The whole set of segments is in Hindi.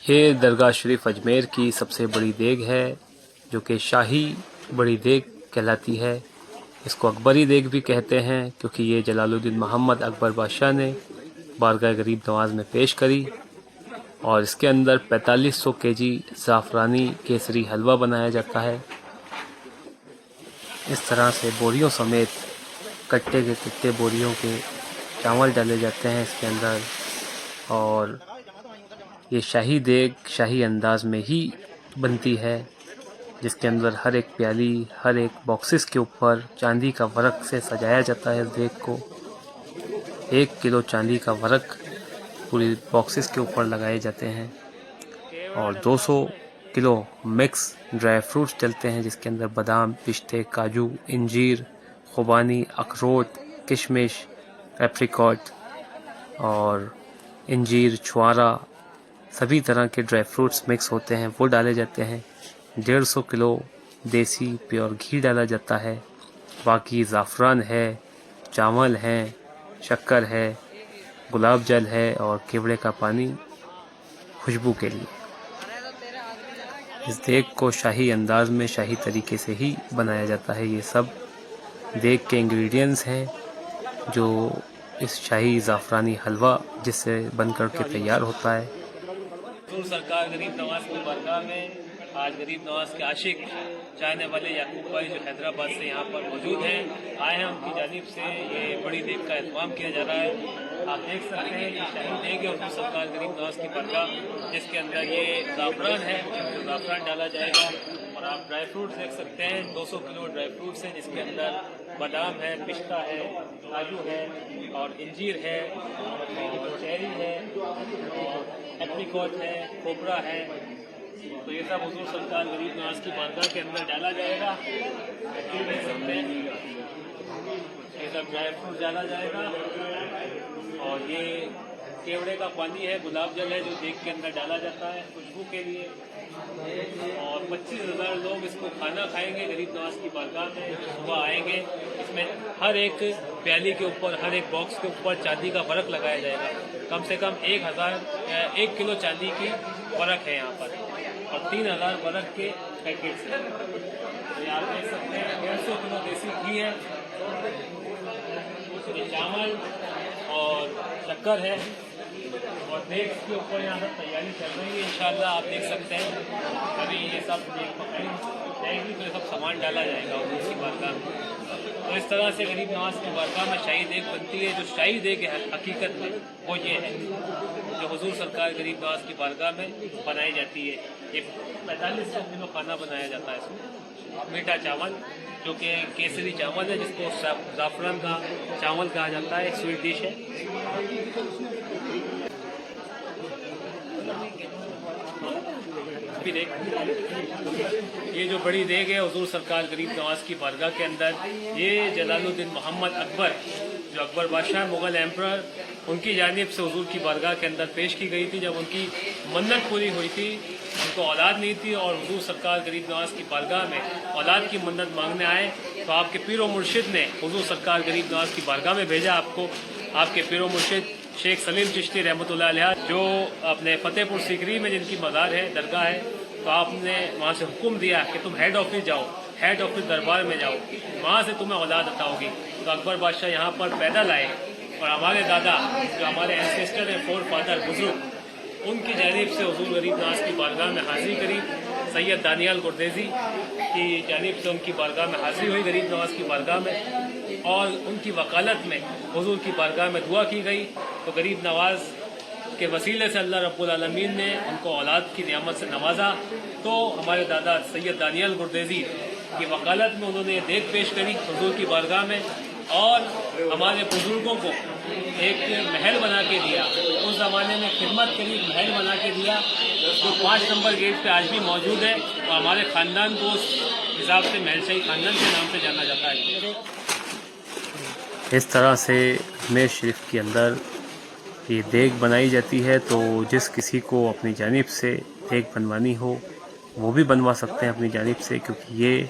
ये दरगाह शरीफ अजमेर की सबसे बड़ी देग है, जो कि शाही बड़ी देग कहलाती है। इसको अकबरी देग भी कहते हैं, क्योंकि ये जलालुद्दीन मोहम्मद अकबर बादशाह ने बारगाह गरीब नवाज में पेश करी। और इसके अंदर 4500 केजी ज़ाफ़रानी केसरी हलवा बनाया जाता है। इस तरह से बोरियों समेत कट्टे के कट्टे बोरियों के चावल डाले जाते हैं इसके अंदर। और ये शाही देग शाही अंदाज में ही बनती है, जिसके अंदर हर एक प्याली, हर एक बॉक्सेस के ऊपर चांदी का वर्क से सजाया जाता है। इस देग को 1 किलो चांदी का वर्क पूरी बॉक्सेस के ऊपर लगाए जाते हैं। और 200 किलो मिक्स ड्राई फ्रूट्स डलते हैं, जिसके अंदर बादाम, पिस्ते, काजू, इंजीर, खुबानी, अखरोट, किशमिश, एप्रिकॉट और इंजीर, छुआरा, सभी तरह के ड्राई फ्रूट्स मिक्स होते हैं, वो डाले जाते हैं। 150 किलो देसी प्योर घी डाला जाता है। बाकी ज़ाफ़रान है, चावल हैं, शक्कर है, गुलाब जल है और केवड़े का पानी खुशबू के लिए। इस देग को शाही अंदाज में शाही तरीके से ही बनाया जाता है। ये सब देग के इंग्रेडिएंट्स हैं जो इस शाही ज़ाफ़रानी हलवा जिससे बनकर के तैयार होता है। हुजूर सरकार गरीब नवाज की बारगाह में आज गरीब नवाज के आशिक चाहने वाले याकूब भाई जो हैदराबाद से यहाँ पर मौजूद हैं, आए हैं। उनकी जानिब से ये बड़ी देग का एहतमाम किया जा रहा है। आप देख सकते हैं ये शाही देग है हुजूर सरकार गरीब नवाज की बारगाह, जिसके अंदर ये ज़ाफ़रान है, जो ज़ाफ़रान डाला जाएगा। और आप ड्राई फ्रूट्स देख सकते हैं, 200 किलो ड्राई फ्रूट्स हैं, जिसके अंदर बादाम है, पिस्ता है, काजू है और इंजीर है और चेरी है, एप्रिकॉट है, खोपरा है। तो ये सब हुजूर सरकार गरीब नवाज की बारगाह के अंदर डाला जाएगा। देख सकते हैं ये सब ड्राई फ्रूट डाला जाएगा। और ये केवड़े का पानी है, गुलाब जल है, जो देग के अंदर डाला जाता है खुशबू के लिए। और 25,000 लोग इसको खाना खाएंगे गरीब नवाज की बारगाह में, जो सुबह आएंगे। इसमें हर एक प्याली के ऊपर, हर एक बॉक्स के ऊपर चांदी का वर्क लगाया जाएगा। कम से कम 1 किलो चांदी की वर्क है यहाँ पर और 3,000 वर्क के पैकेट्स हैं। तो आप देख सकते हैं 150 किलो देसी घी है, ये चावल और शक्कर है और देग के ऊपर यहाँ पर तैयारी चल रही है। इंशाल्लाह आप देख सकते हैं अभी ये सब देग पकाई जाएगी तो ये सब सामान डाला जाएगा उसी बारगाह में। तो इस तरह से गरीब नवाज की बारगाह में शाही देग बनती है। जो शाही देग है हकीकत में वो ये है जो हुजूर सरकार गरीब नवाज की बारगाह में बनाई जाती है। ये 4500 किलो खाना बनाया जाता है। इसमें मीठा चावल जो कि केसरी चावल है, जिसको ज़ाफ़रान का चावल कहा जाता है, स्वीट डिश है। भी देख, ये जो बड़ी देग है हुजूर सरकार गरीब नवाज की बारगाह के अंदर, ये जलालुद्दीन मोहम्मद अकबर जो अकबर बादशाह मुग़ल एम्परर, उनकी जानिब से हुजूर की बारगाह के अंदर पेश की गई थी। जब उनकी मन्नत पूरी हुई थी, उनको औलाद नहीं थी और हुजूर सरकार गरीब नवाज की बारगाह में औलाद की मन्नत मांगने आए, तो आपके पीर व मुर्शिद ने हुजूर सरकार गरीब नवाज की बारगाह में भेजा आपको। आपके पीर व मुर्शिद शेख सलीम चिश्ती रहमतुल्लाह अलैह, जो अपने फतेहपुर सीकरी में जिनकी मज़ार है, दरगाह है, तो आपने वहाँ से हुक्म दिया कि तुम हेड ऑफिस जाओ, हेड ऑफिस दरबार में जाओ, वहाँ से तुम्हें औलाद अता होगी। तो अकबर बादशाह यहाँ पर पैदल आए और हमारे दादा जो हमारे एंसेस्टर हैं, फोर फादर बुजुर्ग, उनकी जानिब से हुजूर गरीब नवाज की बारगाह में हाज़िरी करी। सैयद दानियाल गुरदेजी की जानिब से उनकी बारगाह में हाज़िरी हुई गरीब नवाज की बारगाह में, और उनकी वकालत में हुजूर की बारगाह में दुआ की गई। तो गरीब नवाज के वसीले से अल्लाह रब्बुल आलमीन ने उनको औलाद की नियामत से नवाजा। तो हमारे दादा सैयद दानियाल गुरदेजी की वकालत में उन्होंने ये देग पेश करी हुजूर की बारगाह में और हमारे बुजुर्गों को एक महल बना के दिया। उस ज़माने में खिदमत के लिए महल बना के दिया, जो 5 नंबर गेट पे आज भी मौजूद है और हमारे ख़ानदान को उस हिसाब से महलशाही ख़ानदान के नाम से जाना जाता है। इस तरह से अजमेर शरीफ के अंदर ये देग बनाई जाती है। तो जिस किसी को अपनी जानिब से देग बनवानी हो वो भी बनवा सकते हैं अपनी जानिब से, क्योंकि ये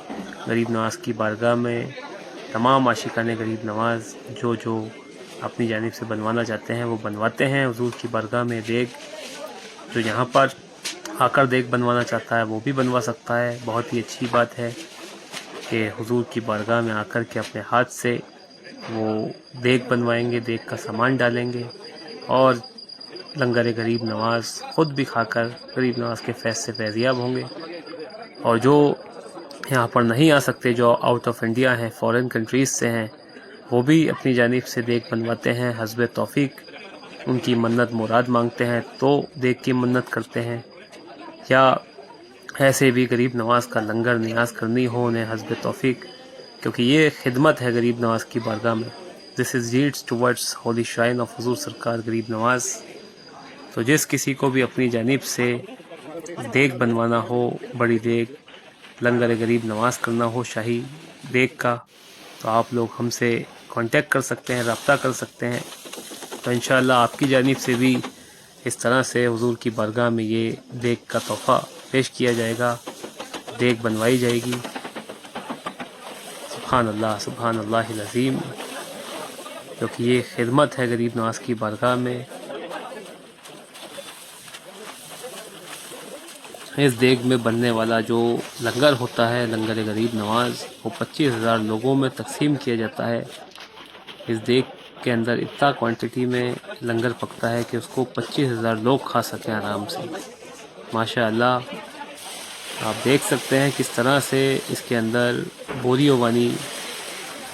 गरीब नवाज की बारगाह में तमाम आशिकाने गरीब नवाज जो अपनी जानिब से बनवाना चाहते हैं वो बनवाते हैं हुजूर की बारगाह में देग। जो यहाँ पर आकर देग बनवाना चाहता है वो भी बनवा सकता है। बहुत ही अच्छी बात है कि हुजूर की बारगाह में आकर के अपने हाथ से वो देग बनवाएंगे, देग का सामान डालेंगे और लंगर गरीब नवाज़ ख़ुद भी खाकर गरीब नवाज़ के फैज़ से फैज़याब होंगे। और जो यहाँ पर नहीं आ सकते, जो आउट ऑफ इंडिया हैं, फ़ॉरेन कंट्रीज़ से हैं, वो भी अपनी जानिब से देग बनवाते हैं। हस्ब तौफ़ीक उनकी मन्नत मुराद मांगते हैं तो देग की मन्नत करते हैं, या ऐसे भी गरीब नवाज़ का लंगर नियाज़ करनी हो उन्हें हस्ब तौफ़ीक, क्योंकि ये खिदमत है गरीब नवाज़ की बारगाह में। This is deeds towards Holi shrine of हुजूर सरकार गरीब नवाज़। तो जिस किसी को भी अपनी जानिब से देग बनवाना हो, बड़ी देग लंगर गरीब नवाज़ करना हो शाही देग का, तो आप लोग हमसे कांटेक्ट कर सकते हैं, रब्ता कर सकते हैं। तो इंशाअल्लाह आपकी जानिब से भी इस तरह से हुजूर की बारगाह में ये देग का तोहफ़ा पेश किया जाएगा, देग बनवाई जाएगी। सुभान अल्लाहिल अज़ीम, क्योंकि ये खिदमत है गरीब नवाज़ की बारगाह में। इस देग में बनने वाला जो लंगर होता है, लंगर गरीब नवाज़, वो 25,000 लोगों में तकसीम किया जाता है। इस देग के अंदर इतना क्वांटिटी में लंगर पकता है कि उसको 25,000 लोग खा सकें आराम से। माशाअल्लाह, आप देख सकते हैं किस तरह से इसके अंदर बोरियों वानी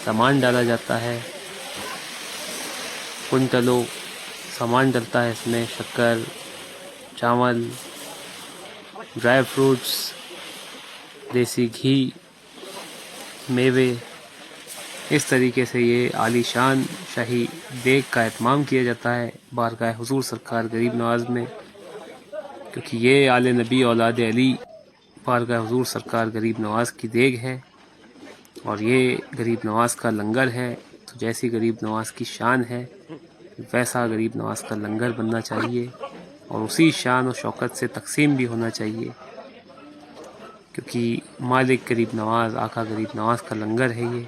सामान डाला जाता है, कुंटलों सामान डलता है इसमें, शक्कर, चावल, ड्राई फ्रूट्स, देसी घी, मेवे। इस तरीके से ये आलीशान शाही देग का एहतमाम किया जाता है बारगाह हुजूर सरकार गरीब नवाज़ में, क्योंकि ये आले नबी औलाद अली बारगाह हुजूर सरकार गरीब नवाज़ की देग है और ये गरीब नवाज़ का लंगर है। तो जैसी गरीब नवाज़ की शान है वैसा गरीब नवाज़ का लंगर बनना चाहिए और उसी शान और शौकत से तकसीम भी होना चाहिए, क्योंकि मालिक गरीब नवाज़, आका गरीब नवाज़ का लंगर है ये।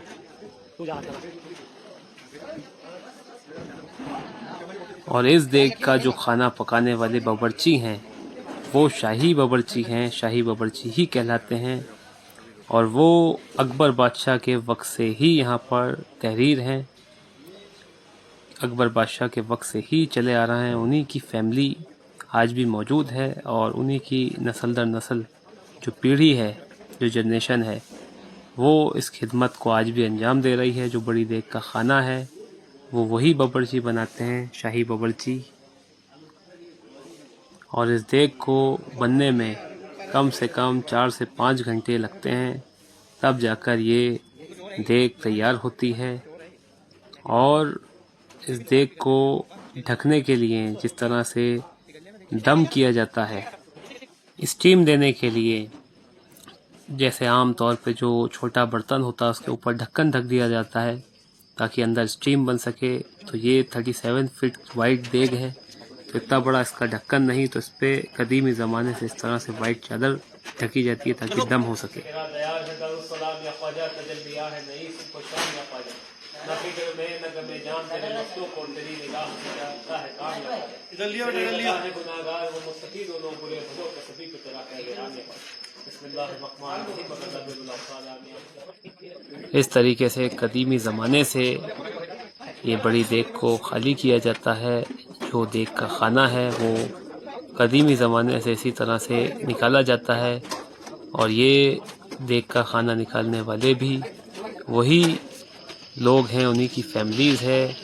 और इस देग का जो खाना पकाने वाले बावर्ची हैं वो शाही बावर्ची हैं, शाही बावर्ची ही कहलाते हैं। और वो अकबर बादशाह के वक्त से ही यहाँ पर तहरीर हैं, अकबर बादशाह के वक्त से ही चले आ रहे हैं। उन्हीं की फैमिली आज भी मौजूद है और उन्हीं की नस्ल दर नस्ल जो पीढ़ी है, जो जनरेशन है, वो इस खिदमत को आज भी अंजाम दे रही है। जो बड़ी देग का खाना है वो वही बावर्ची बनाते हैं, शाही बावर्ची। और इस देग को बनने में कम से कम 4 से 5 घंटे लगते हैं, तब जाकर ये देग तैयार होती है। और इस देग को ढकने के लिए जिस तरह से दम किया जाता है, स्टीम देने के लिए, जैसे आम तौर पे जो छोटा बर्तन होता है उसके ऊपर ढक्कन ढक दिया जाता है ताकि अंदर स्टीम बन सके। तो ये 37 फीट वाइड देग है, तो इतना बड़ा इसका ढक्कन नहीं, तो इस पर कदीमी ज़माने से इस तरह से वाइट चादर ढकी जाती है ताकि दम हो सके। इस तरीके से कदीमी ज़माने से ये बड़ी देग को खाली किया जाता है। जो देग का खाना है वो कदीमी ज़माने से इसी तरह से निकाला जाता है और ये देग का खाना निकालने वाले भी वही लोग हैं, उन्हीं की फैमिलीज़ है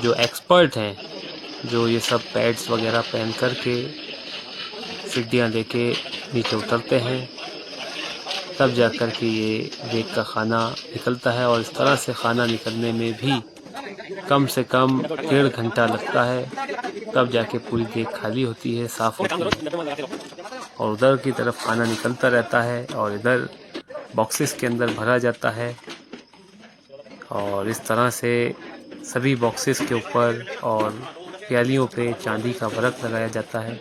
जो एक्सपर्ट हैं, जो ये सब पैड्स वगैरह पहन कर के सीढ़ियाँ लेके नीचे उतरते हैं, तब जाकर के ये देग का खाना निकलता है। और इस तरह से खाना निकलने में भी कम से कम 1.5 घंटा लगता है, तब जाके पूरी देग खाली होती है, साफ़ होती है। और उधर की तरफ खाना निकलता रहता है और इधर बॉक्सेस के अंदर भरा जाता है। और इस तरह से सभी बॉक्सेस के ऊपर और प्यालियों पे चांदी का वर्क लगाया जाता है।